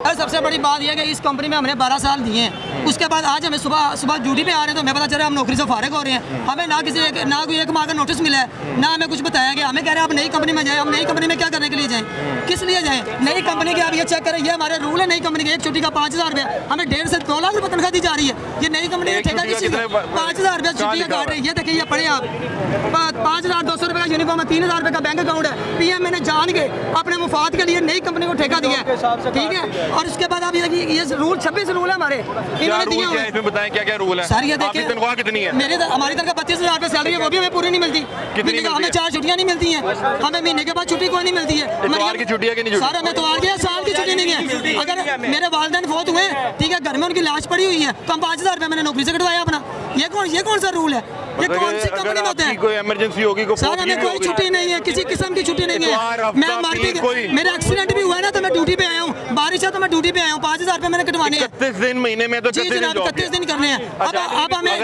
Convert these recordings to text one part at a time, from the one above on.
सबसे बड़ी बात यह है कि इस कंपनी में हमने 12 साल दिए हैं। उसके बाद आज हमें सुबह सुबह ड्यूटी पे आ रहे हैं तो हमें पता चल रहा है हम नौकरी से फारिग हो रहे हैं। हमें ना कोई एक माह का नोटिस मिला है, ना हमें कुछ बताया गया। हमें कह रहे हैं आप नई कंपनी में जाएं। हम नई कंपनी में क्या करने के लिए जाएं, किस लिए जाएं? नई कंपनी के आप ये चेक करें, ये हमारे रूल है नई कंपनी के। एक छुट्टी का 5,000 रुपये, हमें 1.5 से 2 लाख रुपये तनख्वाह दी जा रही है। ये नई कंपनी में ठेका किसी 5,000 रुपये छुट्टी का काट रही है। ये देखिए, ये पढ़े आप, 5,200 रुपये का यूनिफॉर्म है, 3,000 रुपये का बैंक अकाउंट है। PM मैंने जान के अपने मुफाद के लिए नई कंपनी को ठेका दिया है, ठीक है। और उसके बाद आप ये रूल 26 रूल है हमारे, इन्होंने दिए हुए हैं। बताएं क्या क्या रूल है सर? ये देखिए, तनख्वाह कितनी है? हमारी तनख्वाह 32,000 रुपये सैलरी है, वो भी हमें पूरी नहीं मिलती। कितनी? हमें 4 छुट्टियां नहीं मिलती हैं, हमें महीने के बाद छुट्टी कोई नहीं मिलती है। इतवार की छुट्टी है कि नहीं? सर हमें इतवार की साल की छुट्टी नहीं है। अगर मेरे वालिदैन फौत हुए, ठीक है, घर में उनकी लाश पड़ी हुई है, तो हम 5,000 रुपये मैंने नौकरी से कटवाया अपना। ये कौन सा रूल है? ये कौन सी कंपनी में होता है? कोई इमरजेंसी होगी, सर हमें कोई छुट्टी नहीं है, किसी किस्म की छुट्टी नहीं है। मैं मर भी, मेरा एक्सीडेंट भी हुआ है ना, तो मैं ड्यूटी पे आया हूँ। बारिश है तो मैं ड्यूटी पे आया हूँ। 5,000 रुपये मैंने कटवाने हैं। 31 दिन महीने में तो 31 दिन करने हैं। अब हमें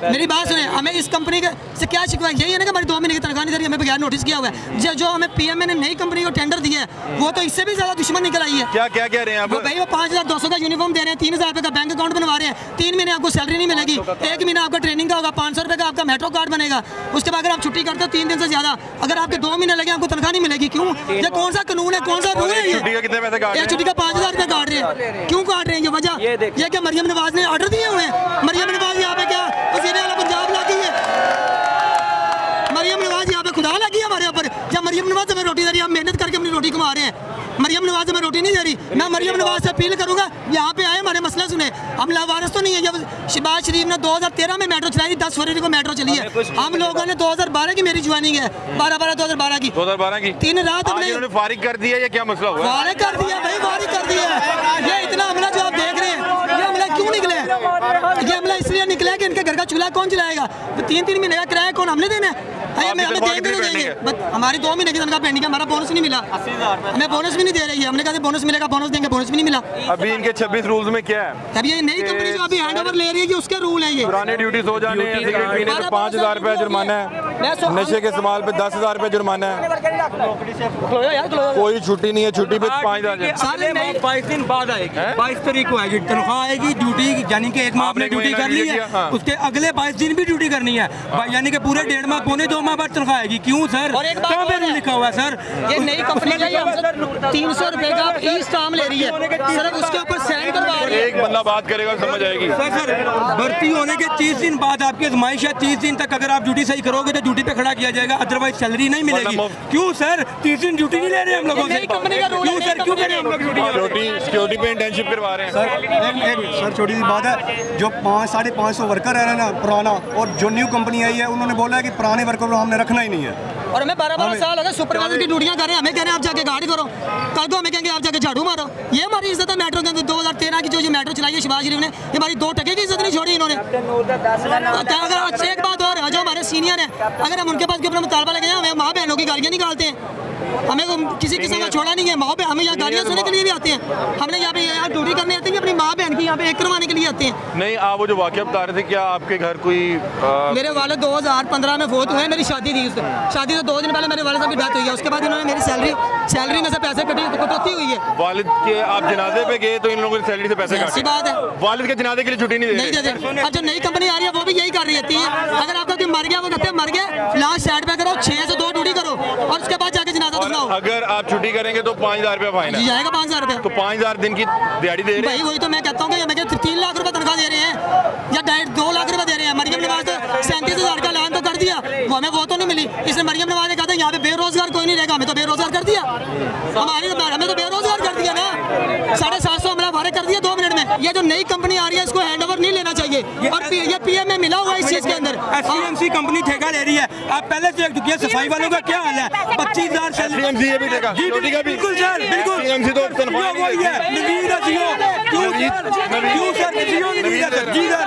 मेरी बात सुने, हमें इस कंपनी से क्या शिकवा? यही है ना कि हमारी 2 महीने की तनख्वाह नहीं दे रही, हमें बगैर नोटिस किया हुआ है। जो हमें PM ने नई कंपनी को टेंडर दिया है, वो तो इससे भी ज्यादा दुश्मन निकल आई है। क्या क्या कह रहे हैं आप? भाई वो 5,200 का यूनिफॉर्म दे रहे हैं, 3,000 रुपये का बैंक अकाउंट बनवा रहे हैं। 3 महीने आपको सैलरी नहीं मिलेगी, 1 महीना आपका ट्रेनिंग का होगा, 500 रुपये का आपका मेट्रो कार्ड बनेगा। उसके बाद अगर आप छुट्टी करते हो 3 दिन से ज्यादा, अगर आपके 2 महीने लगे आपको तनख्वाह नहीं मिलेगी। क्यों? ये कौन सा कानून है, कौन सा रूल है? छुट्टी का कितने पैसे काट रहे हैं? छुट्टी का 5,000 रुपये काट रहे हैं। क्यों काट रहे हैं? ये वजह ये क्या मरियम नवाज ने ऑर्डर दिए हुए हैं? मरियम नवाज यहाँ पे क्या वज़ीर आला पंजाब लगी है? मरियम नवाज यहाँ पे खुदा लगी है हमारे ऊपर? जब मरियम नवाज हमें रोटी दे रही है, हम मेहनत करके अपनी रोटी कमा रहे हैं। मरियम नवाज हमें रोटी नहीं दे रही। मैं मरियम नवाज से अपील करूंगा, यहाँ पे आए, हमारे मसला सुने। हम लावारिस तो नहीं है। जब शहबाज शरीफ ने 2013 में मेट्रो चलाई थी, 10 फरवरी को मेट्रो चली है। हम लोगों ने 2012 की मेरी ज्वाइनिंग है, 12/12/2012 की 2012 की 3 रात हमने फारिग कर दिया। ये क्या मसला हुआ? फारिग कर दिया भाई, फारिग कर दिया। ये इतना हमला जो आप देख रहे हैं, ये हमला क्यों निकले? ये हमला इसलिए निकला है कि इनके घर का चूल्हा कौन चलाएगा? 3-3 महीने का किराया कौन हमने देना है? हमें देंगे। हमारी 2 महीने की तनख्वाह पेंडिंग है, हमारा बोनस नहीं मिला। हमें बोनस भी नहीं दे रही है। हमने कहा बोनस मिलेगा, बोनस देंगे, बोनस भी नहीं मिला। अभी इनके 26 रूल्स में क्या है? अब ये नई कंपनी जो अभी हैंड ओवर ले रही है, कि उसके रूल है। ये पुराने ड्यूटीज हो जाने हैं, सिगरेट पीने पे 5,000 रुपये जुर्माना है, नशे के इस्तेमाल पे 10,000 रुपये जुर्माना है, कोई छुट्टी नहीं है, छुट्टी पे 5,000। 22 दिन बाद आएगी, 22 तारीख को आएगी तनख्वाह आएगी। ड्यूटी यानी कि 1 माह आपने ड्यूटी कर ली है, उसके अगले 22 दिन भी ड्यूटी करनी है, यानी कि पूरे 1.5 माह, पौने 2 माह बाद तनख्वाह आएगी। क्यों सर? कहाँ पे लिखा हुआ है सर? ये नई कंपनी का 300 रुपए का ई स्टाम्प ले रही है, सिर्फ उसके ऊपर साइन करवा रही है। एक बंदा बात करेगा समझ आएगी। सर भर्ती होने के 30 दिन बाद आपकी आजमाइश है। 30 दिन तक अगर आप ड्यूटी सही करोगे तो ड्यूटी पे खड़ा किया जाएगा, अदरवाइज सैलरी नहीं मिलेगी। क्यों सर 30 दिन ड्यूटी नहीं ले रहे हम लोगों से? क्यों सर, क्यों करें हम लोग सिक्योरिटी पे इंटर्नशिप करवा रहे हैं? सर छोटी सी बात है, जो 500-550 वर्कर है ना पुराना, और जो न्यू कंपनी आई है, उन्होंने बोला है कि पुराने वर्कर को हमने रखना ही नहीं है। और हमें 12-12 साल हो गए सुपरवाइजर की ड्यूटियां कर रहे हैं। हमें कह रहे हैं आप जाके गाड़ी करो, कल को हमें कहेंगे आप जाके झाड़ू मारो। ये हमारी इज्जत है मेट्रो के अंदर? 2013 की जो मेट्रो चलाई है शहबाज शरीफ ने, ये हमारी 2 टके की इज्जत नहीं छोड़ी इन्होंने। अगर एक बात और है, जो हमारे सीनियर हैं, अगर हम उनके पास अपना मुतालबा लेके जाए, हमें माँ बहनों की गालियाँ निकालते हैं। हमें किसी किस्म का छोड़ा नहीं है। माँ बहन हमें यहाँ गालियाँ सुनने के लिए भी आते हैं। हमने यहाँ पे यहाँ ड्यूटी करने आते हैं, अपनी माँ बहन की यहाँ पे एक करवाने के लिए आते हैं। नहीं, आप वो जो वाक़या बता रहे थे, क्या आपके घर कोई मेरे वाले 2015 में फौत हुए। मेरी शादी थी, शादी से 2 दिन पहले मेरे वाले साहब की डेथ हुई है। उसके बाद इन्होंने मेरी सैलरी में से पैसे कटौती हुई है। वालिद के आप जनाजे पे गए तो इन लोगों ने सैलरी से पैसे काटे? बात है, वालिद के जनाजे के लिए छुट्टी नहीं दे रहे। अब जो नई कंपनी आ रही है वो भी यही कर रही है। अगर आपका कोई मर गया, वो कहते हैं मर गया, लास्ट साइड पे करो, 6 से 2 ड्यूटी करो, और उसके बाद जाके जनाजा दिखाओ। अगर आप छुट्टी करेंगे तो 5,000 रुपये फाइन है? जाएगा 5,000 रुपये। तो 5,000 दिन की दिहाड़ी दे रहे हैं? वही तो मैं कहता हूँ कि 3 लाख रुपए तनख्वाह दे रहे हैं, या 2 लाख रुपए दे रहे हैं। मरियम नवाज तो 37,000 का ऐलान तो कर दिया, वो हमें वो तो नहीं मिली। इसलिए मरियम नवाज ने कहा था यहाँ पे बेरोजगार कोई नहीं रहेगा, हमें तो बेरोजगार कर दिया। हमें तो बेरोजगार कर दिया ना। 750 हमला फारिग कर दिया 2 मिनट में। ये जो नई कंपनी आ रही है, इसको हैंड ओवर नहीं लेना चाहिए। और ये PM में मिला हुआ है इस चीज के अंदर। SCMC कंपनी ठेका ले रही है। आप पहले से देख चुकी है, सफाई वालों का क्या हाल है? 25,000 सैलरी। SCMC भी ठेका? बिल्कुल सर, बिल्कुल। SCMC तो तनख्वाह वही है, नवीद है जियो। क्यों सर जियो नवीद है सर? जी सर।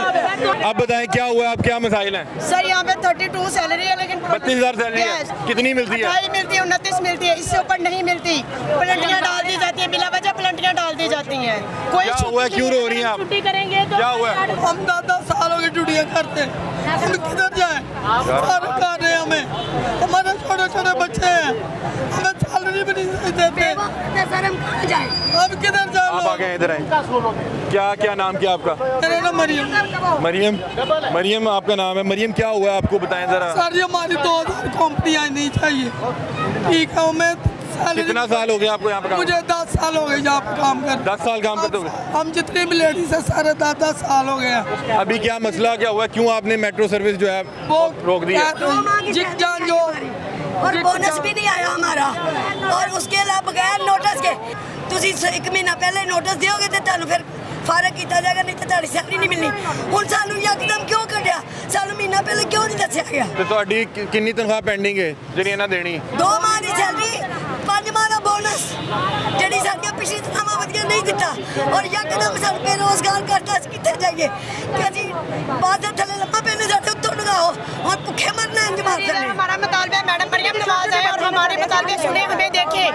अब बताएं क्या हुआ, अब क्या मसाइल हैं? सर यहाँ पे 32 सैलरी है, लेकिन 32,000 सैलरी है। कितनी मिलती है? 28 मिलती है, 29 मिलती है, इससे ऊपर नहीं मिलती। प्लंटियाँ डाल दी जाती है, बिला वजह प्लंटियाँ डाल दी जाती हैं। कोई क्या हुआ, क्यों रो रही हैं आप? छुट्टी करेंगे तो क्या हुआ? हम 10 सालों की ड्यूटियाँ करते हैं, हम किधर जाए? सारे खा रहे हैं हमें, हमारे छोटे छोटे बच्चे हैं, हमें सैलरी भी नहीं देते। सर हम कहाँ जाए? अब किधर जाए? आप आ गए इधर आए। क्या क्या नाम क्या आपका? मेरा नाम मरियम। मरियम, मरियम आपका नाम है। मरियम क्या हुआ है आपको बताएं जरा। सर ये हमारी 2000 कंपनी आनी चाहिए, ठीक है? हमें कितना साल हो गया आपको यहाँ पे काम? मुझे 10 साल हो गए यहाँ पे काम कर। 10 साल काम करते हो? हम जितने भी लेडीज है सारे 10 साल हो गया। अभी क्या मसला क्या हुआ? क्यों आपने मेट्रो सर्विस जो है वो रोक दी है? जिक जान जो और बोनस भी नहीं आया हमारा, और उसके अलावा बगैर नोटिस के तुसी 1 महीना पहले नोटिस दियोगे तो तुहानू फिर फारग किया जाएगा, नहीं तो ਤੁਹਾਡੀ सैलरी नहीं मिलनी। ਹੁਣ ਸਾਨੂੰ ਯਕਦਮ ਕਿਉਂ ਕੱਢਿਆ? ਸਾਨੂੰ ਮਹੀਨਾ ਪਹਿਲੇ ਕਿਉਂ ਨਹੀਂ ਦੱਸਿਆ ਗਿਆ? ਤੇ ਤੁਹਾਡੀ ਕਿੰਨੀ ਤਨਖਾਹ ਪੈਂਡਿੰਗ ਹੈ ਜਿਹੜੀ ਇਹਨਾਂ ਦੇਣੀ? 2 ਮਾਹ ਦੀ ਸੈਲਰੀ, 5 ਮਾਹ ਦਾ ਬੋਨਸ, ਜਿਹੜੀ ਸਾਡੀਆਂ ਪਿਛਲੀ ਤਨਖਾਹਾਂ ਵਧੀਆ ਨਹੀਂ ਦਿੱਤਾ, ਔਰ ਯਕਦਮ ਸਾਨੂੰ ਬੇਰੋਜ਼ਗਾਰ ਕਰਤਾ। ਅਸੀਂ ਕਿੱਥੇ ਜਾਈਏ ਕਿ ਅਸੀਂ ਬਾਅਦ ਦੇ ਥੱਲੇ ਲੱਭਾ ਪੈਨੇ, ਸਾਡੇ ਉੱਤੋਂ ਲਗਾਓ, ਹੁਣ ਭੁੱਖੇ मरना है जमात कर हमारा मुतालबा मैडम मरियम नवाज है, और हमारे मुतालबे सुने, हमें देखिए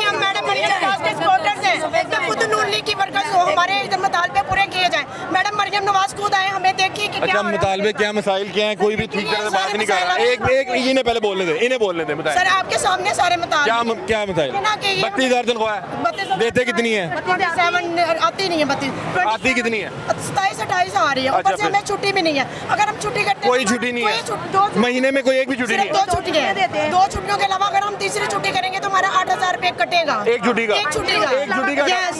हम मैडम मरियम नवाज के सपोर्टर्स हैं, तो खुद नून लीग की वर्कर्स हो, हमारे मुतालबे पूरे किए जाएं। मैडम मरियम नवाज खुद आए, हमें देखिए कि अच्छा मुतालबे क्या मसाइल क्या हैं? कोई भी ठीक तरह से बात नहीं कर रहा। एक इन्हें पहले बोलने दे, इन्हें बोलने दे। बताएं सर आपके सामने सारे मुतालबे क्या मसाइल? 32,000 तनख्वाह है, देते कितनी है? 7 आती नहीं है, 32 आती कितनी है? 27-28 आ रही है, ऊपर से हमें छुट्टी भी नहीं है। अगर हम छुट्टी करते कोई छुट्टी नहीं है महीने में, कोई एक भी छुट्टी नहीं है। 2 छुट्टियां हैं, 2 छुट्टियों के अलावा अगर हम तीसरी छुट्टी करेंगे तो हमारा 8,000 रुपये कटेगा। एक छुट्टी का? एक छुट्टी का, एक छुट्टी का? यस।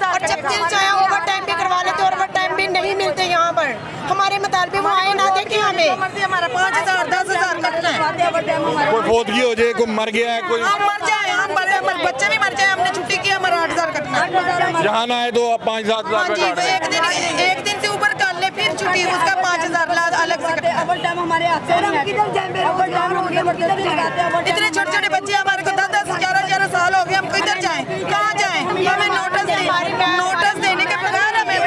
और जब दिल चाहे ओवर टाइम भी करवा लेते, ओवर टाइम भी नहीं मिलते यहाँ पर। हमारे मुतालबे वो आए ना देखे हमें, हमारा 5,000 10,000 कटना है। कोई फौतगी हो जाए, कोई मर गया है, कोई हम मर जाए, हम बच्चे भी मर जाए, हमने छुट्टी की, हमारा 8,000 कटना है। जहाँ ना आए तो 5-7 हज़ार रुपये काट रहे हैं। एक दिन से ऊपर कर ले फिर छुट्टी, उसका 5,000 अलग से कटना है। हमारे इतने छोटे छोटे बच्चे, हमारे को 10-10 11-11 साल हो गए, हम किधर जाएं, कहाँ जाएं? हमें नोटिस देने के बगैर हमें।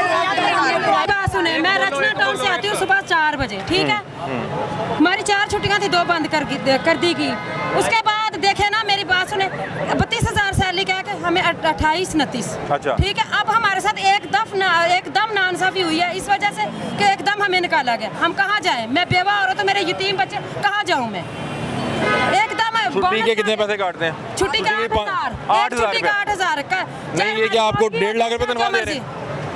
बात सुने, मैं रचना टाउन से आती हूँ सुबह 4 बजे, ठीक है? हमारी 4 छुट्टियाँ थी, 2 बंद कर दी गई। उसके बाद देखे ना, मेरी बात सुने, 32,000 सैलरी कह के हमें 28-29, अच्छा ठीक है? अब हमारे साथ एकदम नाइंसाफी हुई है, इस वजह से कि एकदम हमें निकाला गया। हम कहाँ जाएं? मैं बेवा औरत हूँ, मेरे यतीम बच्चे, कहाँ जाऊँ मैं? एकदम छुट्टी के कितने पैसे काटते हैं? छुट्टी का 8,000, 8,000 छुट्टी का 8,000 का। नहीं, ये क्या आपको 1.5 लाख रुपए तनख्वाह दे रहे हैं?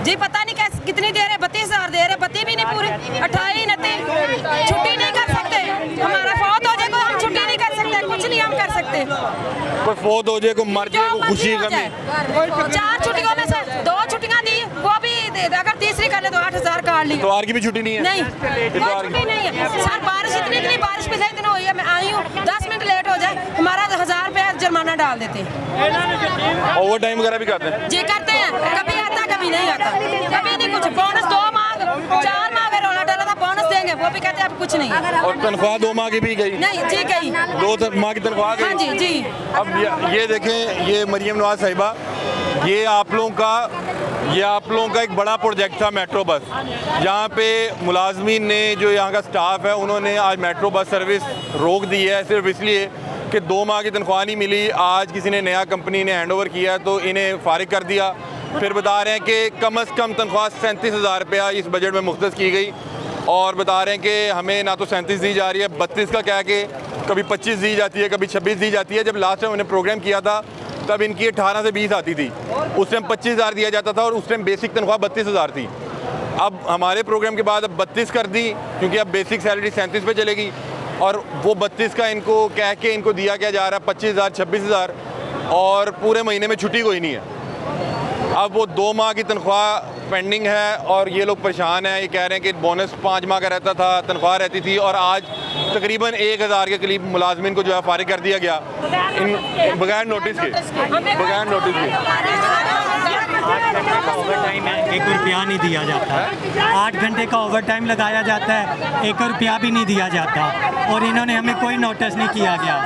जी पता नहीं कैसे कितनी दे रहे, 32,000 दे रहे, 32 भी नहीं पूरी, 28-29 छुट्टी नहीं कर सकते। हमारा फौत हो जाए तो हम छुट्टी नहीं कर सकते, कुछ नहीं हम कर सकते। कोई फौत हो जाए, कोई मर जाए, कोई खुशी हो गमी। जाए। 4 छुट्टियों में से 2 छुट्टियां दी, वो भी अगर तीसरी कर ले तो 8,000 काट ली। इतवार की भी छुट्टी नहीं है? नहीं, कोई छुट्टी नहीं है सर। बारिश इतनी बारिश पिछले दिन हुई है, मैं आई हूँ 10 मिनट लेट हो जाए, हमारा 1,000 रुपया जुर्माना डाल देते हैं। ओवर टाइम वगैरह भी करते हैं? जी करते हैं, कभी आता कभी नहीं आता, कभी नहीं कुछ। बोनस 2 माह 4 माह का रोला डाला था, बोनस देंगे, वो भी कहते हैं अब कुछ नहीं। और तनख्वाह 2 माह की भी गई? नहीं जी गई, 2 माह की तनख्वाह गई? हाँ जी जी। अब ये देखें, ये मरियम नवाज साहिबा, ये आप लोगों का एक बड़ा प्रोजेक्ट था मेट्रो बस। यहाँ पे मुलाजमीन ने, जो यहाँ का स्टाफ है, उन्होंने आज मेट्रो बस सर्विस रोक दी है सिर्फ इसलिए कि 2 माह की तनख्वाह नहीं मिली। आज किसी ने नया कंपनी ने हैंड ओवर किया तो इन्हें फारिग कर दिया। फिर बता रहे हैं कि कम से कम तनख्वाह 37,000 रुपया इस बजट में मुख्तस की गई, और बता रहे हैं कि हमें ना तो 37 दी जा रही है, 32 का कह के कभी 25 दी जाती है, कभी 26 दी जाती है। जब लास्ट टाइम उन्हें प्रोग्राम किया था तब इनकी 18 से 20 आती थी, उस टाइम 25,000 दिया जाता था, और उस टाइम बेसिक तनख्वाह 32,000 थी। अब हमारे प्रोग्राम के बाद अब 32 कर दी, क्योंकि अब बेसिक सैलरी 37 पे चलेगी, और वो 32 का इनको कह के इनको दिया क्या जा रहा है 25,000 26,000, और पूरे महीने में छुट्टी कोई नहीं है। अब वो 2 माह की तनख्वाह पेंडिंग है, और ये लोग परेशान हैं। ये कह रहे हैं कि बोनस 5 माह का रहता था, तनख्वाह रहती थी, और आज तकरीबन 1,000 के करीब मुलाजमिन को जो है फारिग कर दिया गया बगैर नोटिस के। 1 रुपया नहीं दिया जाता, 8 घंटे का ओवर टाइम लगाया जाता है, 1 रुपया भी नहीं दिया जाता, और इन्होंने हमें कोई नोटिस नहीं किया गया।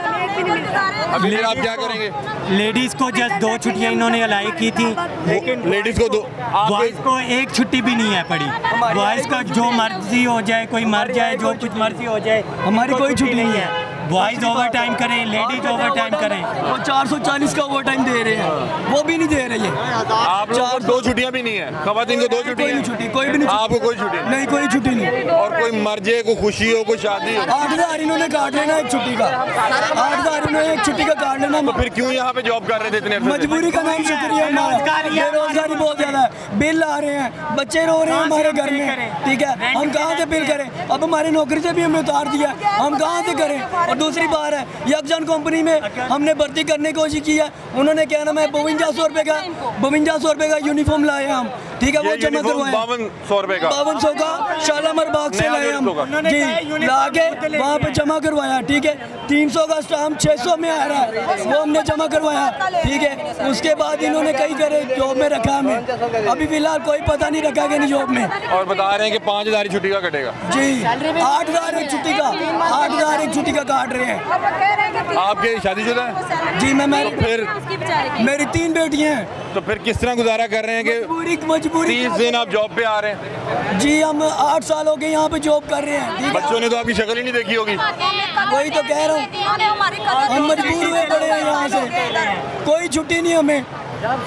अभी आप क्या करेंगे? लेडीज़ को जस्ट 2 छुट्टियाँ इन्होंने अलाई की थी, लेकिन लेडीज़ को 2, बॉयज़ को 1 छुट्टी भी नहीं है पड़ी। बॉयज़ को जो मर्जी हो जाए, कोई मर जाए, जो कुछ मर्जी हो जाए, हमारी कोई छुट्टी नहीं है। बॉयज़ ओवर टाइम करें, लेडीज ओवर टाइम करें, वो 440 का ओवर टाइम दे रहे हैं, वो भी नहीं दे रहे हैं। आप लोग 2 छुट्टियां भी नहीं है, खवातीन को 2 छुट्टी कोई नहीं छुट्टी, कोई भी नहीं छुट्टी। आपको कोई छुट्टी नहीं? नहीं, कोई छुट्टी नहीं। और कोई मर्जे, कोई खुशी हो, कोई शादी हो, 8,000 इन्होंने काट लेना एक छुट्टी का, 8,000 इन्होंने एक छुट्टी का काट लेना। तो फिर क्यों यहाँ पे जॉब कर रहे थे इतने अरसे से? मजबूरी का नाम शुक्रिया हमारा, बेरोजगारी बहुत ज्यादा है, बिल आ रहे हैं, बच्चे रो रहे हैं हमारे घर में, ठीक है, हम कहाँ से बिल करें? अब हमारी नौकरी से भी हमें उतार दिया, हम कहाँ से करें? और दूसरी बात है, यक्षन कंपनी में हमने भर्ती करने की कोशिश की है, उन्होंने क्या नाम है 5200 रुपये का यूनिफॉर्म लाए हम, ठीक है, वो जमा करवाए 5200 रुपए का, 5200 का शालामार बाग से नया लाए हम 150 का। जी, ला के वहाँ पे जमा करवाया, ठीक है, 300 का स्टाम्प 600 में आ रहा है, वो हमने जमा करवाया, ठीक है। उसके बाद इन्होंने कई करे जॉब में रखा हमें, अभी फिलहाल कोई पता नहीं रखा कि नहीं जॉब में। और बता रहे हैं कि 5000 की छुट्टी का कटेगा जी, 8,000 एक छुट्टी का, 8,000 एक छुट्टी का काट रहे हैं। आपके शादीशुदा है? जी, मैं फिर मेरी 3 बेटियां हैं। तो फिर किस तरह गुजारा कर रहे हैं कि मजबूरी 30 दिन आप जॉब पे आ रहे हैं? जी, हम 8 साल हो गए यहाँ पे जॉब कर रहे हैं, ठीक है? बच्चों ने तो आपकी शक्ल ही नहीं देखी होगी। वही तो कह रहा हूँ, हम मजबूर हुए पड़े हैं यहाँ से, कोई छुट्टी नहीं हमें,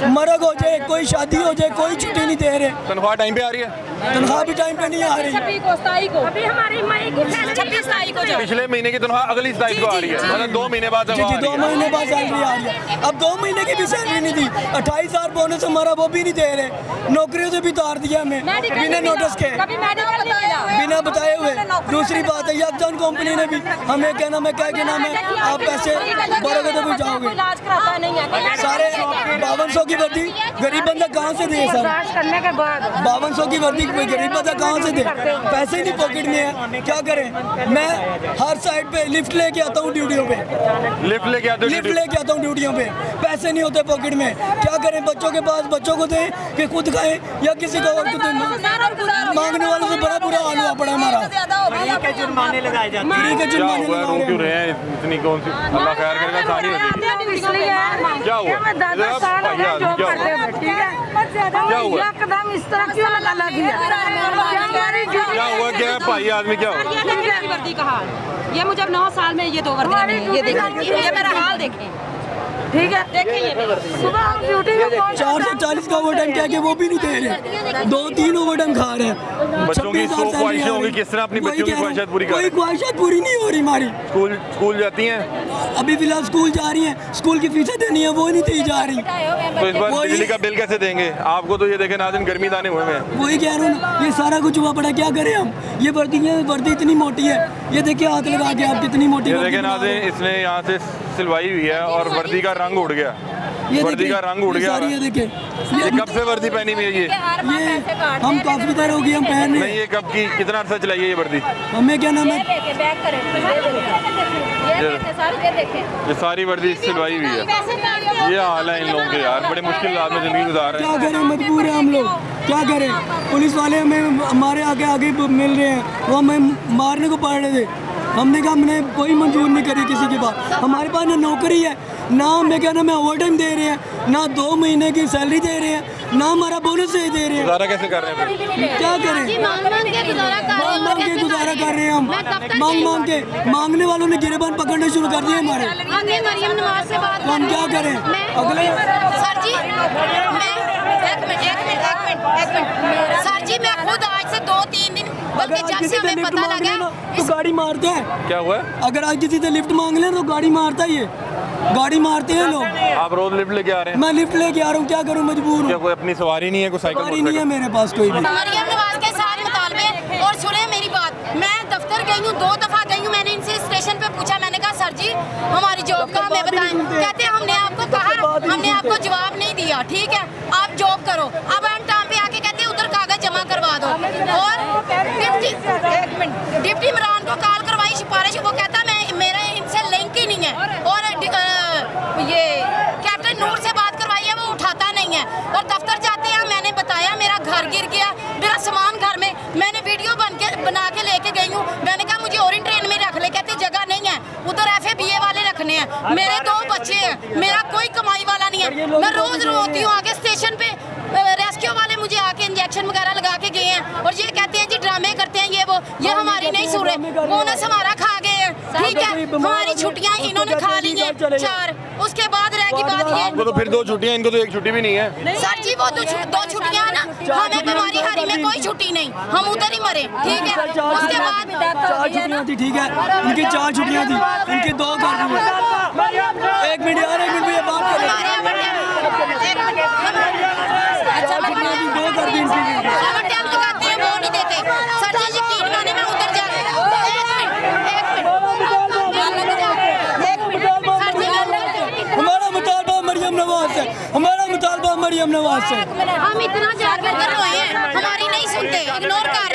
मरग हो जाए, कोई शादी हो जाए, कोई छुट्टी नहीं दे रहे, तनख्वाह टाइम पे आ रही है? तनख्वाह भी टाइम पे नहीं आ रही। 26 को अभी हमारी मई की 26 तारीख को पिछले महीने की तनख्वाह अगली तारीख को आ रही है, मतलब 2 महीने बाद जी तनख्वाह जी, आ 2 रही है। महीने बाद सैलरी आ रही है। अब 2 महीने की भी सैलरी नहीं दी, 28,000 बोनस हमारा वो भी नहीं दे रहे, नौकरियों से भी तार दिया हमें बिना नोटिस के, कभी मेडिकल नहीं मिला, बिना बताए हुए। दूसरी बात है, यक्षन कंपनी ने भी हमें क्या नाम है, क्या के नाम है, आप पैसे बरोगे तो भी जाओगे। इलाज कराता नहीं है सारे 5200 की वर्दी गरीब बंदा कहाँ से दे सर? करने के बाद 5200 की वर्दी गरीब बंदा कहाँ से दे? पैसे ही नहीं पॉकेट में है, क्या करें? मैं हर साइड पे लिफ्ट लेके आता हूँ ड्यूटियों पे, लिफ्ट लेके आते हो लिफ्ट ड्यूटी? लेके आता हूँ ड्यूटियों पे, पैसे नहीं होते पॉकेट में, क्या करें? बच्चों के पास बच्चों को दें कि खुद खाएं या किसी को और को दें, मांगने वालों से बड़ा बुरा हाल हुआ पड़ा हमारा। के जुर्माने लगाए जाते हैं। फ्री के क्या जुर्माने हुआ, रो लगा क्यों रहे रहे हैं इतनी, कौन सी अल्लाह खैर करेगा, सारी हो जाएगी। क्या हुआ? मैं 10 साल हो गए जॉब करते हुए, ठीक है, क्या हुआ? एकदम इस तरह क्यों लगा दिया? क्या हुआ, क्या है भाई आदमी, क्या हुआ? ये देखिए मेरी वर्दी का हाल, ये मुझे अब 9 साल में ये 2 वर्दियां मिली हैं, ये देखिए, ये मेरा हाल देखें, ठीक है, देखिए ये सुबह हम ड्यूटी में 440 का ओवर टाइम क्या कि वो भी नहीं दे रहे, 2-3 ओवर टाइम खा रहे हैं। बच्चों की 26,000 100 सैलरी ख्वाहिशें आ होंगी, रही। किस तरह अपनी वही बच्चों की कह रहा हूँ, ख्वाहिशात पूरी कर कोई रहे हैं? ख्वाहिशात पूरी नहीं हो रही हमारी। स्कूल जाती हैं? अभी फिलहाल स्कूल जा रही हैं, स्कूल की फीसें देनी है, वो नहीं दी जा रही। तो इस बार वही- बिजली का बिल कैसे देंगे? आपको तो ये देखे नाज़रीन गर्मी दाने हुए हैं। वही कह रहा हूँ ना, ये सारा कुछ हुआ पड़ा, क्या करें हम? ये वर्दी इतनी मोटी है, ये देखिए हाथ लगा के आप कितनी मोटी ये वर्दी देखे बना रहे नाज़रीन, हो। इसने यहाँ से सिलवाई हुई है और वर्दी का रंग उड़ गया, ये वर्दी देखिए, का रंग उड़ ये गया। सारी ये देखिए, ये कब से वर्दी पहनी हुई है ये? ये हम काफी देर हो गई हम पहन नहीं, रहे, ये कब की, कितना अर्सा चलाई है ये वर्दी? हमें क्या नाम है, ये सारी वर्दी सिलवाई हुई है। ये हाल है इन लोगों के यार, बड़े मुश्किल हाल में ज़िंदगी गुजार रहे क्या हैं। करें? मजबूर है हम लोग, क्या करें? पुलिस वाले हमें हमारे आगे आगे मिल रहे हैं, वो हमें मारने को पड़ रहे थे, हमने कहा हमने कोई मंजूर नहीं करी किसी के पास, हमारे पास ना नौकरी है, ना हमें क्या नाम है ओवर टाइम दे रहे हैं, ना 2 महीने की सैलरी दे रहे हैं, ना हमारा बोनस दे रहे हैं। गुजारा कैसे कर रहे हैं फिर? क्या करें? मांग मांग के गुजारा कर रहे हैं हम, मांग के मांगने वालों ने गिरेबान पकड़ने शुरू कर दिए हमारे, तो हम क्या करें? अगले सर जी सर जी मैं खुद आज से 2-3 दिन, बल्कि अगर आज जब किसी से से हमें लिफ्ट पता मांग लगा लेना तो गाड़ी मारते हैं, क्या हुआ है? अगर आज किसी से लिफ्ट मांग लें तो गाड़ी मारता ही है, गाड़ी मारते हैं लोग। आप रोज लिफ्ट लेके आ रहे हैं? मैं लिफ्ट लेके आ रहा हूँ, क्या करूँ? मजबूर क्या हूँ, कोई अपनी सवारी नहीं है, कोई साइकिल गाड़ी नहीं है मोटरसाइकिल? मेरे पास कोई भी। मरियम नवाज के साथ मुतालबे। और सुने मेरी बात, मैं दफ्तर गई हूँ, 2 दफा गई हूँ, मैंने इनसे स्टेशन पे पूछा, मैंने कहा सर जी हमारी जॉब का हमें बताएं, कहते हमने आपको कहा, हमने आपको जवाब नहीं दिया, ठीक है आप जॉब करो। अब एंड टाइम पे आके कहते उधर कागज जमा करवा दो, और डिप्टी इमरान को कॉल करवाई सिफारिश, वो कहता मैं मेरा इनसे लिंक ही नहीं है, और ये कैप्टन नूर से बात करवाई है, वो उठाता नहीं है, और दफ्तर जाते हैं मैंने बताया मेरा घर गिर गया, मेरा सामान घर में, मैंने वीडियो बना के लेके गई हूँ, मैंने कहा मुझे और ट्रेन में रख ले, कहते जगह नहीं है, उधर FABA वाले रखने हैं, मेरे 2 बच्चे हैं, मेरा कोई कमाई वाला नहीं है, मैं रोज रोती हूँ आगे स्टेशन पे, रेस्क्यू वाले मुझे आके इंजेक्शन वगैरह लगा के गए हैं, और ये कहते हैं जी ड्रामे करते हैं, ये वो, ये हमारी नहीं सुन रहे, बोनस हमारा खा गए हैं, ठीक है हमारी छुट्टियां इन्होंने खा ली हैं 4, उसके बाद रह की बात ये आपको तो फिर 2 छुट्टियां, इनको तो 1 छुट्टी भी नहीं है। सर जी वो 2 छुट्टियां ना, हमें बीमारी हारी में कोई छुट्टी नहीं, हम उधर ही मरे, ठीक है। उसके बाद 4 छुट्टियां थी, ठीक है, इनकी 4 छुट्टियां थी, इनकी 2 कर दी है। 1 मिनट यार, 1 मिनट भैया बात कर हमारे अच्छा छुट्टियां थी, 2 कर दी इनकी। टाइम लगाते हैं वो नहीं देते सर जी, यकीन माने मैं उधर जा हमारा मुतालबा मरियम नवाज से, हमारा मुतालबा मरियम नवाज से। हम इतना जाकर कर रोए हैं, हमारी नहीं सुनते, इग्नोर कर